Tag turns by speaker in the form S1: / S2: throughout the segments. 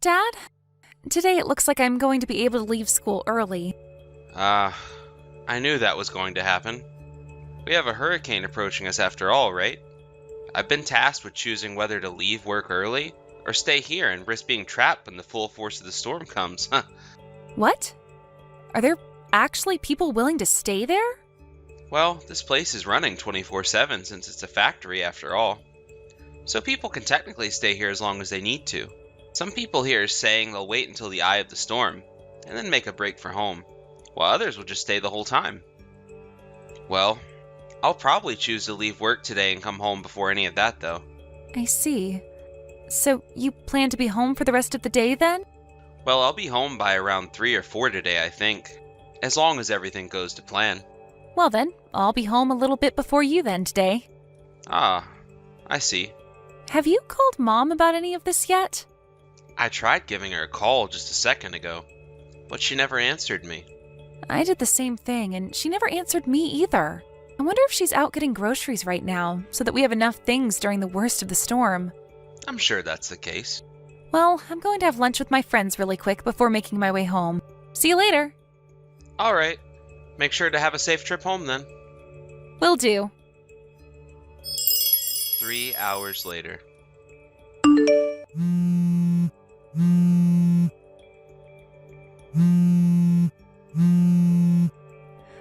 S1: Dad, today it looks like I'm going to be able to leave school early.
S2: I knew that was going to happen. We have a hurricane approaching us after all, right? I've been tasked with choosing whether to leave work early or stay here and risk being trapped when the full force of the storm comes.
S1: What? Are there actually people willing to stay there?
S2: Well, this place is running 24/7 since it's a factory after all. So people can technically stay here as long as they need to. Some people here are saying they'll wait until the eye of the storm and then make a break for home, while others will just stay the whole time. Well, I'll probably choose to leave work today and come home before any of that, though.
S1: I see. So you plan to be home for the rest of the day then?
S2: Well, I'll be home by around 3 or 4 today, I think, as long as everything goes to plan.
S1: Well then, I'll be home a little bit before you then today.
S2: Ah, I see.
S1: Have you called Mom about any of this yet?
S2: I tried giving her a call just a second ago, but she never answered me.
S1: I did the same thing, and she never answered me either. I wonder if she's out getting groceries right now, so that we have enough things during the worst of the storm.
S2: I'm sure that's the case.
S1: Well, I'm going to have lunch with my friends really quick before making my way home. See you later.
S2: All right. Make sure to have a safe trip home then.
S1: Will do.
S2: 3 hours later.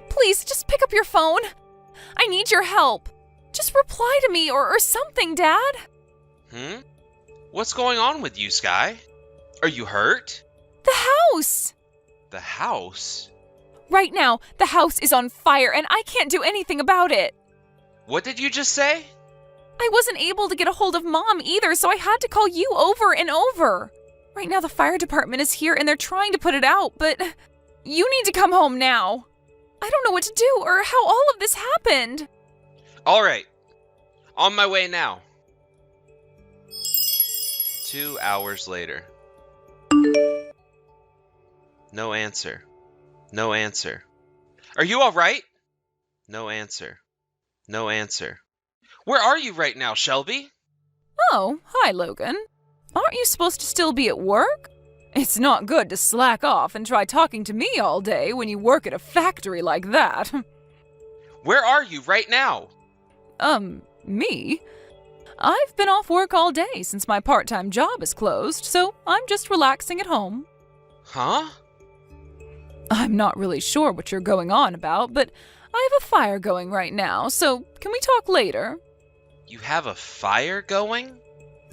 S1: Please, just pick up your phone. I need your help. Just reply to me or something, Dad.
S2: What's going on with you, Sky? Are you hurt?
S1: The house!
S2: The house?
S1: Right now, the house is on fire and I can't do anything about it.
S2: What did you just say?
S1: I wasn't able to get a hold of Mom either, so I had to call you over and over. Right now, the fire department is here and they're trying to put it out, but you need to come home now. I don't know what to do or how all of this happened.
S2: All right. On my way now. 2 hours later. No answer. No answer. Are you all right? No answer. No answer. Where are you right now, Shelby?
S1: Oh, hi, Logan. Aren't you supposed to still be at work? It's not good to slack off and try talking to me all day when you work at a factory like that.
S2: Where are you right now?
S1: Me? I've been off work all day since my part-time job is closed, so I'm just relaxing at home.
S2: Huh?
S1: I'm not really sure what you're going on about, but I have a fire going right now, so can we talk later?
S2: You have a fire going?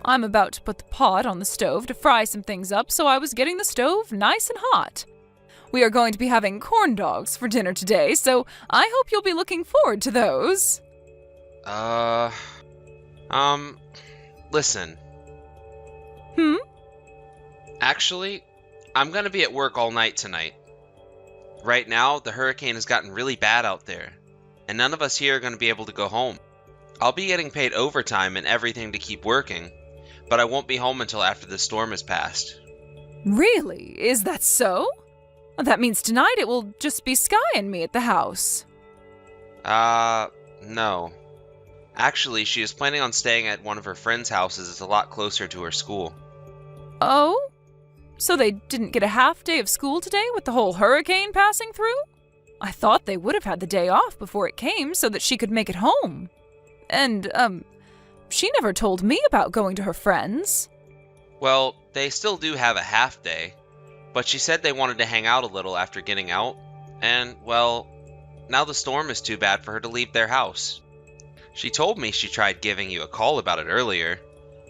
S1: I'm about to put the pot on the stove to fry some things up, so I was getting the stove nice and hot. We are going to be having corn dogs for dinner today, so I hope you'll be looking forward to those.
S2: Listen.
S1: Hmm?
S2: Actually, I'm gonna be at work all night tonight. Right now, the hurricane has gotten really bad out there, and none of us here are gonna be able to go home. I'll be getting paid overtime and everything to keep working, but I won't be home until after the storm has passed.
S1: Really? Is that so? That means tonight it will just be Sky and me at the house.
S2: No. Actually, she is planning on staying at one of her friends' houses. It's a lot closer to her school.
S1: Oh? So they didn't get a half day of school today with the whole hurricane passing through? I thought they would have had the day off before it came so that she could make it home. And, she never told me about going to her friends.
S2: Well, they still do have a half day, but she said they wanted to hang out a little after getting out, and, well, now the storm is too bad for her to leave their house. She told me she tried giving you a call about it earlier,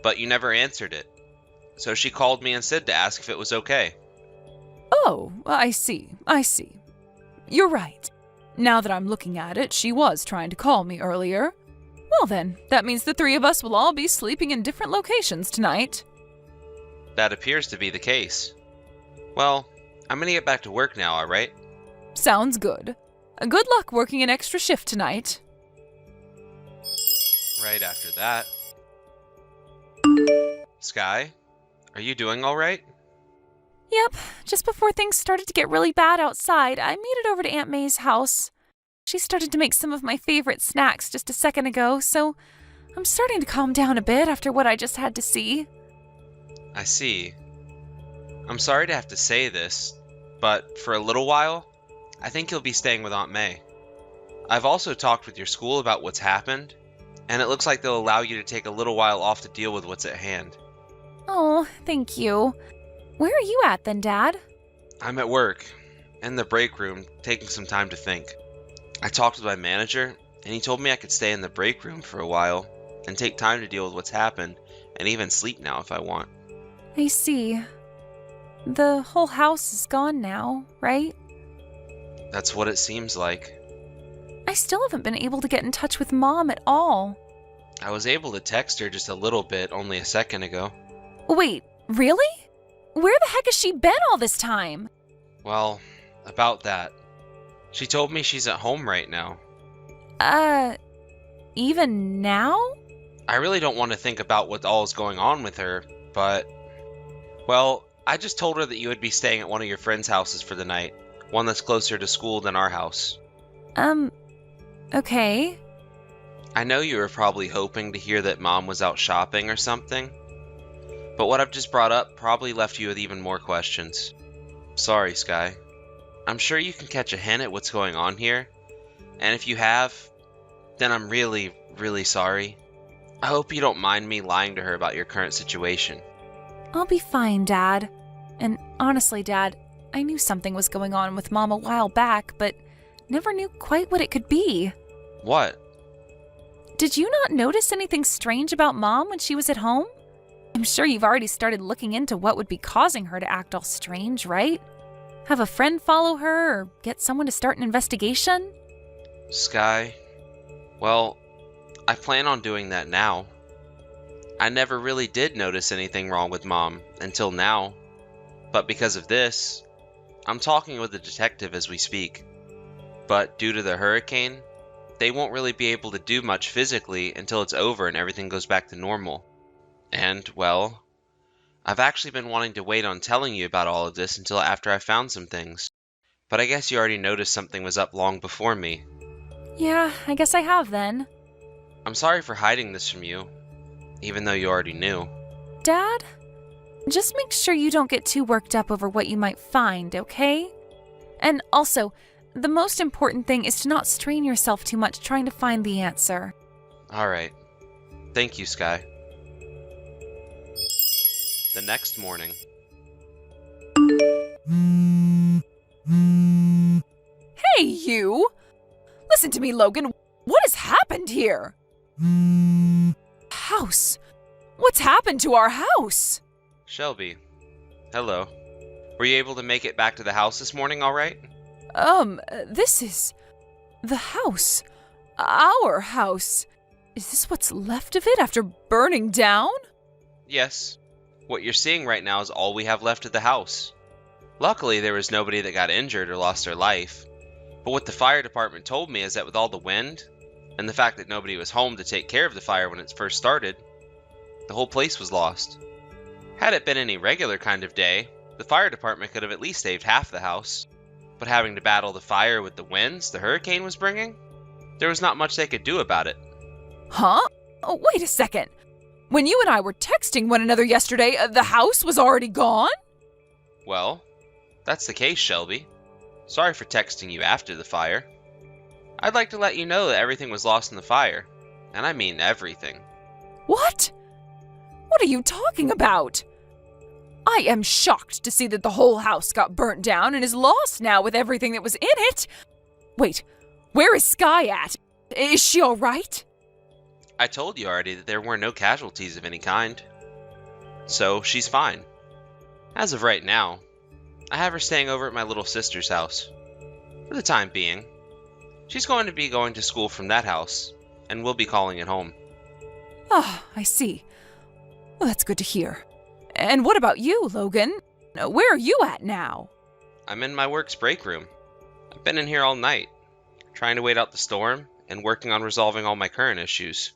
S2: but you never answered it. So she called me instead to ask if it was okay.
S1: Oh, I see. You're right. Now that I'm looking at it, she was trying to call me earlier. Well then, that means the three of us will all be sleeping in different locations tonight.
S2: That appears to be the case. Well, I'm gonna get back to work now, alright?
S1: Sounds good. Good luck working an extra shift tonight.
S2: Right after that. Sky, are you doing alright?
S1: Yep, just before things started to get really bad outside, I made it over to Aunt May's house. She started to make some of my favorite snacks just a second ago, so I'm starting to calm down a bit after what I just had to see.
S2: I see. I'm sorry to have to say this, but for a little while, I think you'll be staying with Aunt May. I've also talked with your school about what's happened, and it looks like they'll allow you to take a little while off to deal with what's at hand.
S1: Oh, thank you. Where are you at then, Dad?
S2: I'm at work, in the break room, taking some time to think. I talked with my manager, and he told me I could stay in the break room for a while and take time to deal with what's happened, and even sleep now if I want.
S1: I see. The whole house is gone now, right?
S2: That's what it seems like.
S1: I still haven't been able to get in touch with Mom at all.
S2: I was able to text her just a little bit only a second ago.
S1: Wait, really? Where the heck has she been all this time?
S2: Well, about that. She told me she's at home right now.
S1: Even now?
S2: I really don't want to think about what all is going on with her, but... Well, I just told her that you would be staying at one of your friends' houses for the night. One that's closer to school than our house.
S1: Okay.
S2: I know you were probably hoping to hear that Mom was out shopping or something, but what I've just brought up probably left you with even more questions. Sorry, Sky. I'm sure you can catch a hint at what's going on here, and if you have, then I'm really, really sorry. I hope you don't mind me lying to her about your current situation.
S1: I'll be fine, Dad. And honestly, Dad, I knew something was going on with Mom a while back, but never knew quite what it could be.
S2: What?
S1: Did you not notice anything strange about Mom when she was at home? I'm sure you've already started looking into what would be causing her to act all strange, right? Have a friend follow her or get someone to start an investigation?
S2: Sky? Well, I plan on doing that now. I never really did notice anything wrong with Mom until now, but because of this, I'm talking with a detective as we speak. But due to the hurricane, they won't really be able to do much physically until it's over and everything goes back to normal. And, well, I've actually been wanting to wait on telling you about all of this until after I found some things. But I guess you already noticed something was up long before me.
S1: Yeah, I guess I have then.
S2: I'm sorry for hiding this from you, even though you already knew.
S1: Dad, just make sure you don't get too worked up over what you might find, okay? And also, the most important thing is to not strain yourself too much trying to find the answer.
S2: Alright. Thank you, Sky. The next morning.
S1: Hey, you! Listen to me, Logan. What has happened here? House. What's happened to our house?
S2: Shelby. Hello. Were you able to make it back to the house this morning alright?
S1: This is the house. Our house. Is this what's left of it after burning down?
S2: Yes. What you're seeing right now is all we have left of the house. Luckily, there was nobody that got injured or lost their life. But what the fire department told me is that with all the wind, and the fact that nobody was home to take care of the fire when it first started, the whole place was lost. Had it been any regular kind of day, the fire department could have at least saved half the house. But having to battle the fire with the winds the hurricane was bringing, there was not much they could do about it.
S1: Huh? Oh, wait a second. When you and I were texting one another yesterday, the house was already gone?
S2: Well, that's the case, Shelby. Sorry for texting you after the fire. I'd like to let you know that everything was lost in the fire. And I mean everything.
S1: What? What are you talking about? I am shocked to see that the whole house got burnt down and is lost now with everything that was in it. Wait, where is Sky at? Is she all right?
S2: I told you already that there were no casualties of any kind. So, she's fine. As of right now, I have her staying over at my little sister's house. For the time being. She's going to be going to school from that house, and we'll be calling it home.
S1: Ah, I see. Well, that's good to hear. And what about you, Logan? Where are you at now?
S2: I'm in my work's break room. I've been in here all night, trying to wait out the storm and working on resolving all my current issues.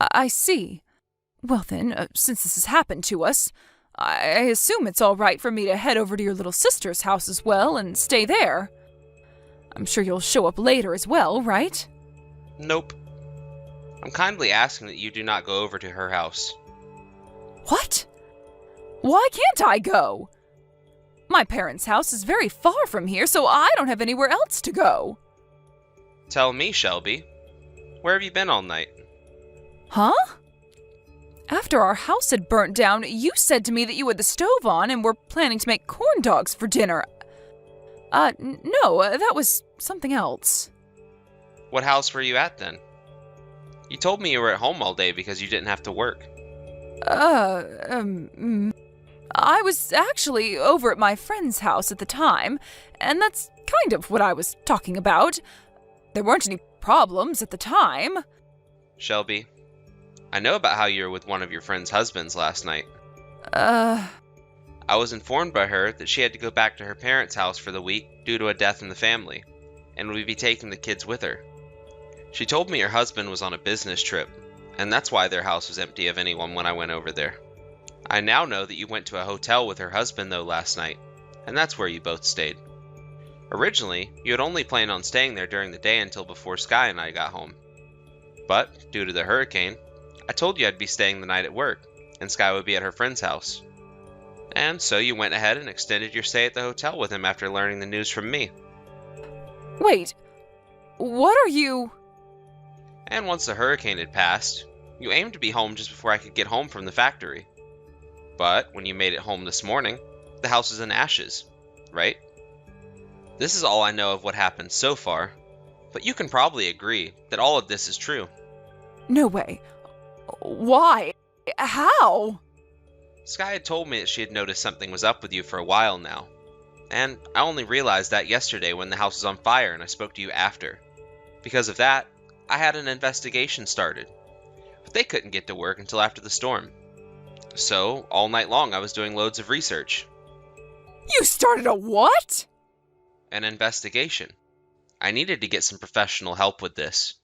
S1: I see. Well then, since this has happened to us, I assume it's all right for me to head over to your little sister's house as well and stay there. I'm sure you'll show up later as well, right?
S2: Nope. I'm kindly asking that you do not go over to her house.
S1: What? Why can't I go? My parents' house is very far from here, so I don't have anywhere else to go.
S2: Tell me, Shelby. Where have you been all night?
S1: Huh? After our house had burnt down, you said to me that you had the stove on and were planning to make corn dogs for dinner. No, that was something else.
S2: What house were you at then? You told me you were at home all day because you didn't have to work.
S1: I was actually over at my friend's house at the time, and that's kind of what I was talking about. There weren't any problems at the time.
S2: Shelby, I know about how you were with one of your friend's husbands last night. I was informed by her that she had to go back to her parents' house for the week due to a death in the family, and would be taking the kids with her. She told me her husband was on a business trip, and that's why their house was empty of anyone when I went over there. I now know that you went to a hotel with her husband though last night, and that's where you both stayed. Originally, you had only planned on staying there during the day until before Sky and I got home. But, due to the hurricane, I told you I'd be staying the night at work, and Sky would be at her friend's house. And so you went ahead and extended your stay at the hotel with him after learning the news from me.
S1: Wait, what are you...
S2: And once the hurricane had passed, you aimed to be home just before I could get home from the factory. But when you made it home this morning, the house was in ashes, right? This is all I know of what happened so far, but you can probably agree that all of this is true.
S1: No way. Why? How?
S2: Sky had told me that she had noticed something was up with you for a while now, and I only realized that yesterday when the house was on fire and I spoke to you after. Because of that, I had an investigation started, but they couldn't get to work until after the storm. So, all night long I was doing loads of research.
S1: You started a what?
S2: An investigation. I needed to get some professional help with this.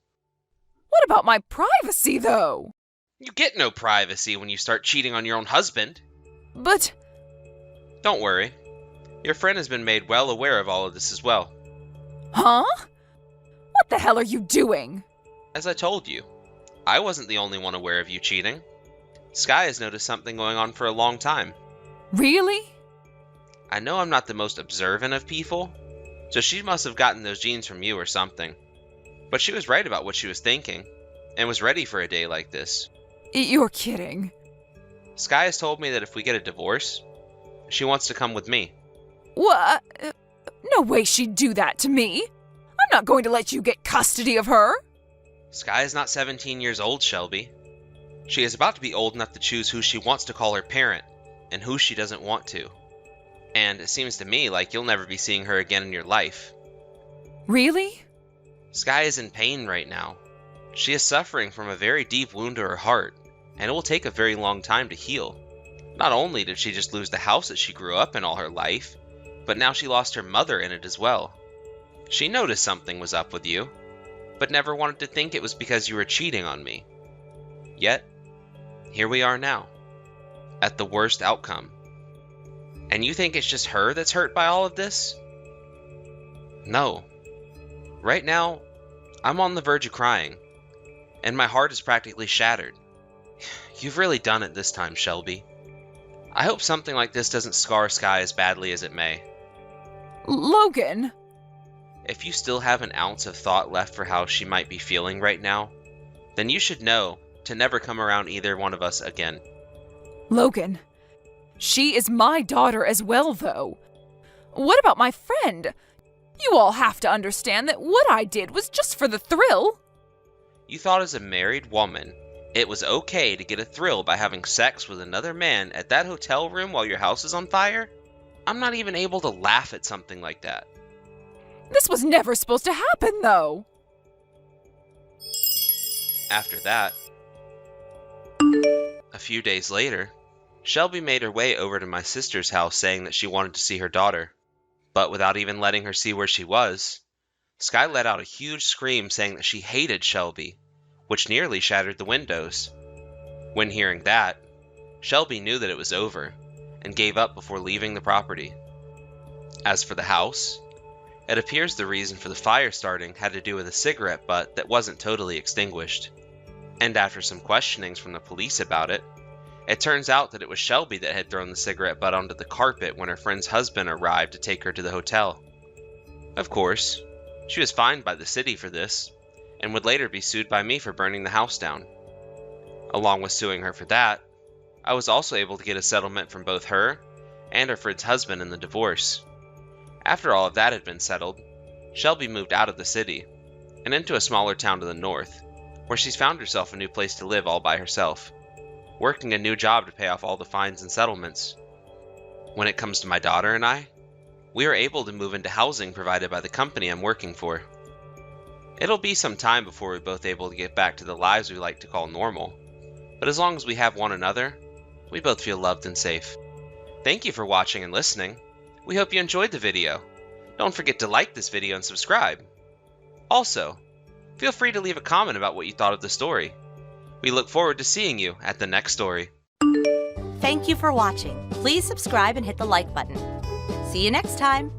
S1: What about my privacy, though?
S2: You get no privacy when you start cheating on your own husband.
S1: But...
S2: Don't worry. Your friend has been made well aware of all of this as well.
S1: Huh? What the hell are you doing?
S2: As I told you, I wasn't the only one aware of you cheating. Sky has noticed something going on for a long time.
S1: Really?
S2: I know I'm not the most observant of people, so she must have gotten those genes from you or something. But she was right about what she was thinking, and was ready for a day like this.
S1: You're kidding.
S2: Sky has told me that if we get a divorce, she wants to come with me.
S1: What? No way she'd do that to me. I'm not going to let you get custody of her.
S2: Sky is not 17 years old, Shelby. She is about to be old enough to choose who she wants to call her parent, and who she doesn't want to. And it seems to me like you'll never be seeing her again in your life.
S1: Really?
S2: Sky is in pain right now. She is suffering from a very deep wound to her heart, and it will take a very long time to heal. Not only did she just lose the house that she grew up in all her life, but now she lost her mother in it as well. She noticed something was up with you, but never wanted to think it was because you were cheating on me. Yet, here we are now, at the worst outcome. And you think it's just her that's hurt by all of this? No. Right now, I'm on the verge of crying, and my heart is practically shattered. You've really done it this time, Shelby. I hope something like this doesn't scar Sky as badly as it may.
S1: Logan!
S2: If you still have an ounce of thought left for how she might be feeling right now, then you should know to never come around either one of us again.
S1: Logan, she is my daughter as well, though. What about my friend? You all have to understand that what I did was just for the thrill.
S2: You thought as a married woman, it was okay to get a thrill by having sex with another man at that hotel room while your house is on fire? I'm not even able to laugh at something like that.
S1: This was never supposed to happen, though.
S2: After that, a few days later, Shelby made her way over to my sister's house saying that she wanted to see her daughter. But without even letting her see where she was, Sky let out a huge scream saying that she hated Shelby, which nearly shattered the windows. When hearing that, Shelby knew that it was over, and gave up before leaving the property. As for the house, it appears the reason for the fire starting had to do with a cigarette butt that wasn't totally extinguished. And after some questionings from the police about it, It turns out that it was Shelby that had thrown the cigarette butt onto the carpet when her friend's husband arrived to take her to the hotel. Of course, she was fined by the city for this, and would later be sued by me for burning the house down. Along with suing her for that, I was also able to get a settlement from both her and her friend's husband in the divorce. After all of that had been settled, Shelby moved out of the city and into a smaller town to the north, where she's found herself a new place to live all by herself, working a new job to pay off all the fines and settlements. When it comes to my daughter and I, we are able to move into housing provided by the company I'm working for. It'll be some time before we're both able to get back to the lives we like to call normal, but as long as we have one another, we both feel loved and safe. Thank you for watching and listening. We hope you enjoyed the video. Don't forget to like this video and subscribe. Also, feel free to leave a comment about what you thought of the story. We look forward to seeing you at the next story.
S3: Thank you for watching. Please subscribe and hit the like button. See you next time.